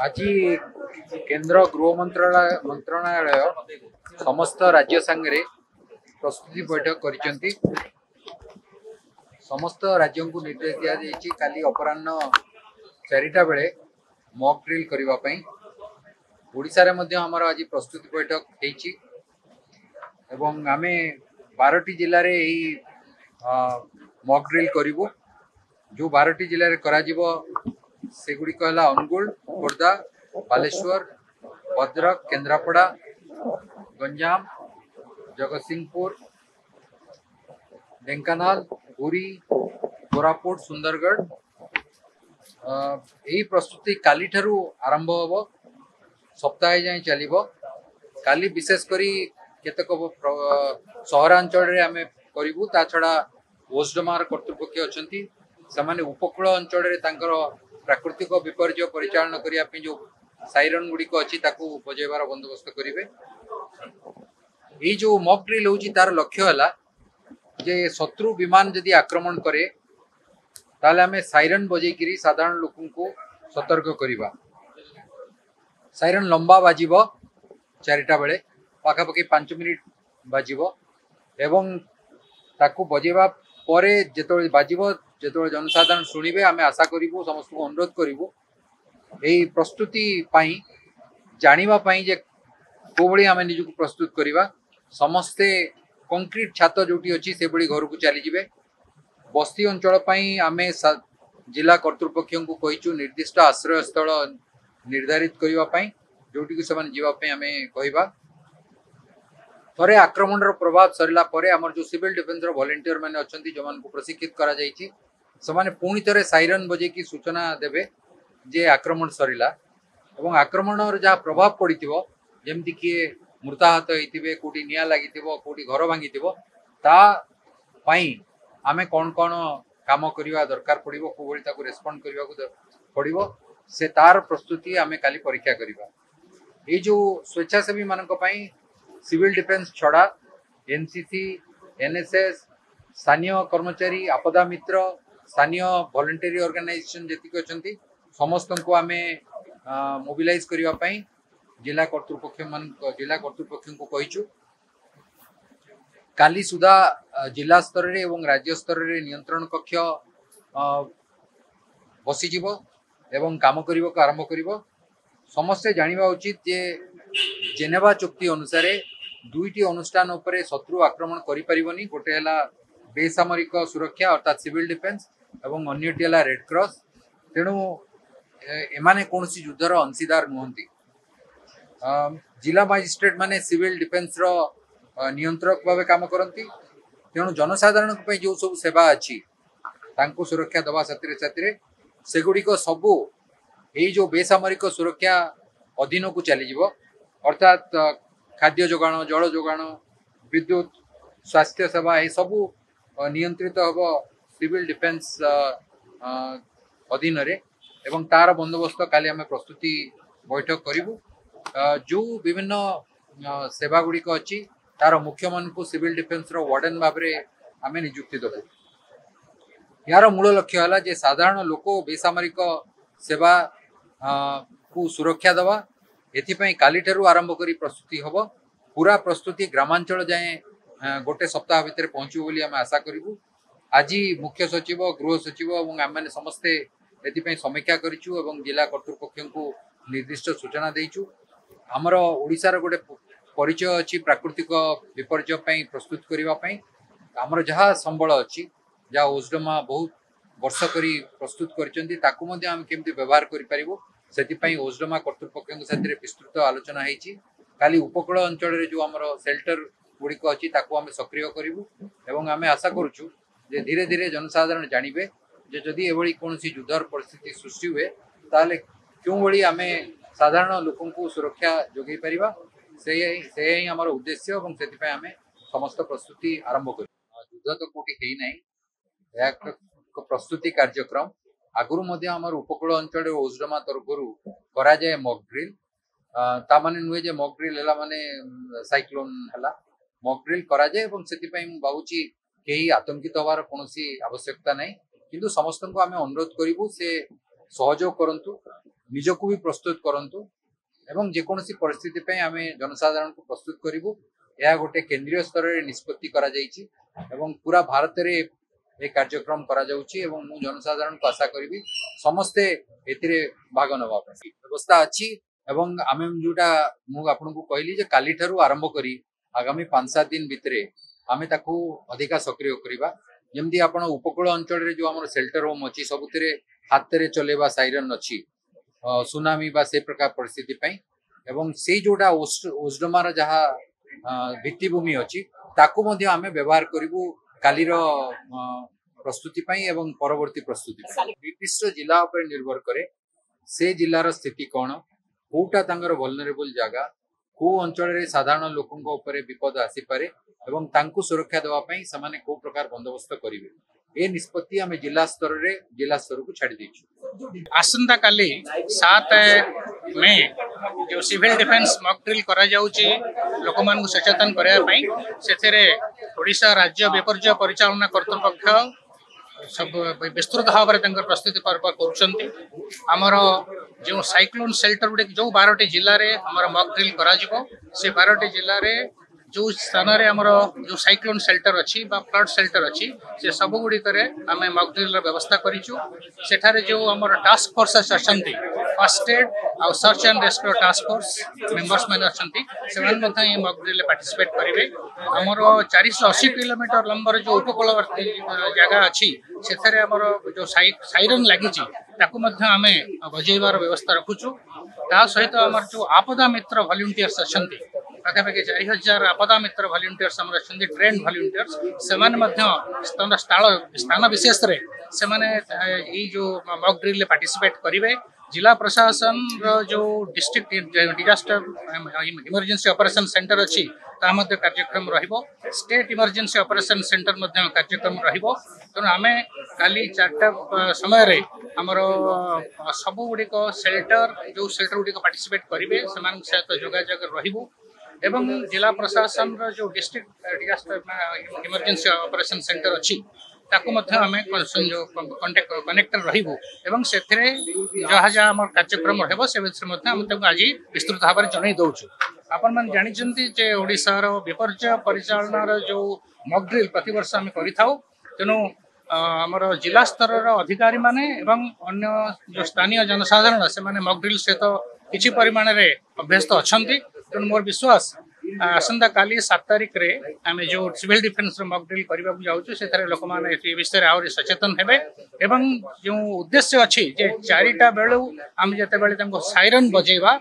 आज केंद्र गृह मंत्रणालय समस्त राज्य सांगे प्रस्तुति बैठक कर समस्त राज्यों को निर्देश दिया जायछि काली अपराह्न 4टा बेले मॉक ड्रिल करने ओडिशा रे मध्य हमर आज प्रस्तुति बैठक होईछि एवं आमे 12टी जिल्ला रे एही मॉक ड्रिल करिवो जो 12टी जिल्ला रे करा जिवो सेगुडी कहला अनुगुल खोर्धा बालेश्वर भद्रक केन्द्रापड़ा गंजाम जगतसिंहपुर ढेंकानाल पुरी कोरापुट सुंदरगढ़ यही प्रस्तुति काली ठारू आरंभ होबो सप्ताह जाए चलिबो काली विशेष करी केतक सहरांचल रे आमे करिवु ता छडा ओसडमार कर्तृपक्ष अछंती समाने उपकूल अंचल रे तांकर प्राकृतिक विपर्य परिचालन करिया पे जो साइरन गुडी को अछि ताकू बजेबार बंदोबस्त करिवे। ए जो मॉक ड्रिल होची तार लक्ष्य हला जे शत्रु विमान यदि आक्रमण करे ताले आमे साइरन बजे किरी साधारण लोकन को सतर्क करिबा। साइरन लंबा बाजिबो 4टा बेले पाखापाखि 5 मिनिट बाजिबो एवं ताकू बजेबा परे जेतोळे बाजिबो जेतोळे जनसाधारण सुनिबे आमे आशा करिवो समस्त को अनुरोध करिवो एई प्रस्तुति पाई जानिबा पाई जे कोबळी आमे निजुक प्रस्तुत करिबा समस्ते कंक्रीट छात जोटी अछि से बडी घर को चली जिवे। बस्ती अंचल पाई आमे जिला कर्तृपक्ष को कहिचु निर्दिष्ट आश्रय स्थल निर्धारित करिबा पाई जोटी को समान जीवा पे आमे कहिबा। थरे आक्रमण रो प्रभाव सरिला परे हमर जो सिविल डिफेंस रो वॉलंटियर माने अछंती जो मान को प्रशिक्षित करा जाईची समाने पुणी थरे साइरन बजे की सूचना देबे जे आक्रमण सरिला एवं आक्रमण रो जा प्रभाव पड़िथिबो जेमति कि मृताहत होइथिबे कोटी निया लागिथिबो कोटी घर भांगिथिबो ता पाई आमे कोन कोन काम करिवा दरकार पड़िबो कोबळी ताको रेस्पोंड करिवा को पड़िबो से तार प्रस्तुति आमे काली परीक्षा करिवा। ए जो स्वेच्छासेवी मानक पाई सिविल डिफेंस छड़ा एनसीसी एनएसएस स्थानीय कर्मचारी आपदा मित्र स्थानीय वॉलंटरी ऑर्गेनाइजेशन जेतिक अछंती समस्त को आमे मोबिलाइज करिवा पाई जिला कर्तृपक्ष को कहिचु काली सुधा जिला स्तर रे एवं राज्य स्तर रे नियंत्रण कक्ष बसी जीवो एवं काम करिवो को आरंभ करिवो। समस्ते जानिबा उचित जे जेनेवा चुक्ति अनुसार दुईटी अनुष्ठान उपरे शत्रु आक्रमण करि परिबनी गोटे हला बेसामरिक सुरक्षा अर्थात सिविल डिफेंस एवं अन्यटी हला रेड क्रॉस तेणु एमाने कोनसी युद्धर अंशीदार नुहंती। जिला मजिस्ट्रेट माने सिविल डिफेंस रो नियंत्रक भाव काम करती तेणु जनसाधारण जो सब सेवा अच्छी तांको सुरक्षा दवा साथी साथी सेगुड़ी सबू यही जो बेसामरिक सुरक्षा अधीन को चली अर्थात खाद्य जोगाण जल जोगाण विद्युत स्वास्थ्य सेवा ये सबू नियंत्रित हम सिविल डिफेंस अधीन एवं तार बंदोबस्त काली आम प्रस्तुति बैठक करूँ जो विभिन्न सेवा गुड़िक अच्छी तार मुख्य मान को सिविल डिफेंस रो वार्डन भाव में आम नियुक्ति देबू। यार मूल लक्ष्य है जे साधारण लोक बेसामरिक सेवा को सुरक्षा दवा एथिपाई काली ठारू आरंभ करी प्रस्तुति हम पूरा प्रस्तुति ग्रामांचल जाए गोटे सप्ताह भितर पहुँचू बोली आम आशा करूँ। आज मुख्य सचिव गृह सचिव और आम मैंने समस्ते एथिपाई समीक्षा करिछु एवं जिला कर्तृपक्ष को निर्दिष्ट सूचना देइछु। हमर ओडिसा रो गोटे परिचय अच्छी प्राकृतिक विपर्य प्रस्तुत करने आमर जहाँ संबल अच्छी जहाँ ओसडमा बहुत वर्ष करी प्रस्तुत करमती व्यवहार करें ओसडमा कर्तृपक्ष साथ विस्तृत आलोचना होती काली उपकूल अंचल जो आमर सेल्टर गुड़िक अच्छी आम सक्रिय करूँ एवं आम आशा करुचु जे धीरे धीरे जनसाधारण जानवे जे जदि एभली कौन युद्धर परिस्थिति सृष्टि हुए ताले क्यों भली आम साधारण लोक सुरक्षा जोगई पारिबा से ही आमर उद्देश्य और से आम समस्त प्रस्तुति आरंभ कर युद्ध तो कौटी है ना प्रस्तुति कार्यक्रम आगुरी उपकूल अंचल ओसडमा तरफ करा जाए मॉक ड्रिल तामाने नुहे जे मॉक ड्रिल है माने साइक्लोन है मॉक ड्रिल करा जाए भावुची कहीं आतंकित हबार कौन आवश्यकता नहीं किंतु समस्त को आम अनुरोध करूँ से सहयोग करंतु निजको भी प्रस्तुत करंतु एवं जेकोसी परिस्थिति पे आम जनसाधारण को प्रस्तुत करूँ। यह गोटे केंद्रीय स्तर में निष्पत्ति करा जायछि एवं पूरा भारत रे ए कार्यक्रम करा जाउछि एवं मु जनसाधारण को आशा करी समस्ते एथिरे भाग नवा व्यवस्था अच्छी एवं आम जोटा मु आपन को कहली जे काली ठारू आरंभ करी आगामी 5-7 दिन भितरे आमे ताकू अधिका सक्रिय करिबा। जमदी आपण उपकूल अंचल रे जो हमर शेल्टर होम अछि सबुतिरे हाथ रे चलेबा साइरन अछि सुनामी बा से प्रकार परिस्थिति पई एवं से जोटा ओस्डमार जहा भित्तिभूमि अछि ताकू मध्ये आमे व्यवहार करिवु कालीर प्रस्तुति पई एवं परवर्ती प्रस्तुति निर्दिष्ट जिला पर निर्भर करे से जिलार स्थिति कोन कोटा तांगर वल्नरेबल जागा को अंचल रे साधारण लोकन को ऊपर विपद आसी पारे एवं तांकु सुरक्षा देवा पई समाने को प्रकार बंदोबस्त करिवे ए निष्पत्ति आमे जिला स्तर को छाड़ी देछु। आसंता काली 7 मे जो सिविल डिफेंस मॉक ड्रिल करा जाउची लोकमान को सचेतन करया पई सेथरे ओडिशा राज्य विपर्य परिचालना कर्तृपक्ष सब विस्तृत भाव में प्रस्तुति कर जो साइक्लोन शेल्टर गुड़े जो 12टी जिले में आम मॉक ड्रिल करा से 12टी जिले में जो स्थान रे हमर जो साइक्लोन शेल्टर अच्छी फ्लड शेल्टर अच्छी से सब गुड़िक आम मॉक ड्रिल व्यवस्था करिचु। सेठारे जो हमर टास्क फोर्स अच्छी फर्स्ट एड आ search and rescue task force members मैंने अच्छा मॉक ड्रिल पार्टिसिपेट करेंगे। आमर 480 किलोमीटर लंबर जो उपकूलवर्ती जगह अच्छी से जो साइरन लगी आम बजेबार व्यवस्था रखुचु। ता सहित आमर जो आपदा मित्र वॉलंटियर्स अच्छा पाखापाखि 4000 आपदा मित्र वॉलंटियर्स अच्छा ट्रेन वॉलंटियर्स से स्थान विशेष जो मॉक ड्रिल पार्टिसिपेट करेंगे। जिला प्रशासन जो district disaster emergency operation centre अच्छी कार्यक्रम रहिबो स्टेट इमरजेंसी ऑपरेशन सेंटर कार्यक्रम रहिबो। तेणु आम काली 4टा समय रे हमर सब गुड़िक शेल्टर जो शेल्टर गुड़िक पार्टिसिपेट करेंगे सहित जोगाजोग रहिबो एवं जिला प्रशासन जो district disaster emergency operation centre अच्छी ताकू आम कनेक्टर रहिबो एवं से जहाँ जहाँ आम कार्यक्रम रहिबो से आज विस्तृत भाव में जन दौचु। आपण मैंने जानी जे ओडिशार विपर्य परिचालनार जो मॉक ड्रिल प्रति वर्ष आम करिथाउ। तेणु आमर जिला स्तर अधिकारी माने एवं अन्य जो स्थानीय जनसाधारण से मॉक ड्रिल सहित किछि परिमाण रे अभ्यस्त अछंती। तेणु मोर विश्वास आसंता काली 7 तारिख रे आमे जो सिविल डिफेंस मॉक ड्रिल करबा जाउछु से लोक माने ए विषय आउरी सचेतन हेबे एवं जो उद्देश्य अच्छी जे 4टा बेलू आम जते बेले तांको साइरन बजेबा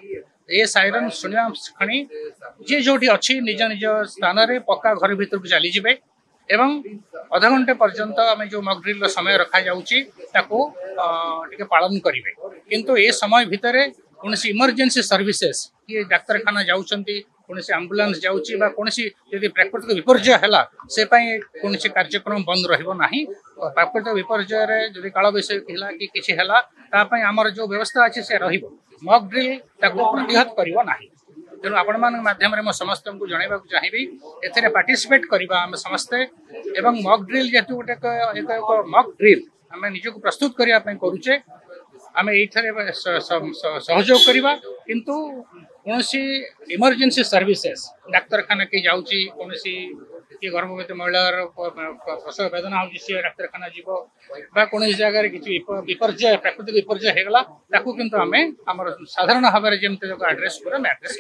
ए साइरन सुनिया खणी जे जोटी अच्छी निज निज स्थान रे पक्का घर भीतर को चली जिवे एवं आधा घंटे पर्यंत आम जो मॉक ड्रिल समय रखा जाउची ताको टिके पालन करिवे। किंतु ए समय भितरे कौन इमरजेंसी सर्विसेस किए डाक्तरखाना जाउछंती कौन आंबुलांस जाउची बा कौन प्राकृतिक विपर्य है से कौन कार्यक्रम बंद रहिबो नाही। प्राकृतिक विपर्य रे जदि काल वैषयिक है कि किछि हैला तापय आमर जो व्यवस्था अछि से रहिबो मॉक ड्रिल ताको प्रतिहत करिवो नाही। तेणु आपण मान माध्यम रे समस्त को जणाइबा चाहिबी एथरे पार्टिसिपेट करिबा हम समस्ते एवं मॉक ड्रिल जेतु गोटे एक मॉक ड्रिल आम निजको प्रस्तुत करिया पय करूचे आम ये सहयोग करवा। किंतु कौन इमरजेंसी सर्विसेस डाक्तरखाना के जाऊँगी कौन किए गर्भवती महिलार प्रसव वेदना हो डाक्तरखाना जीव कौन जगह किसी विपर्य प्राकृतिक विपर्य होगला ताकू किंतु आम साधारण भाव में जमी एड्रेस पूरा एड्रेस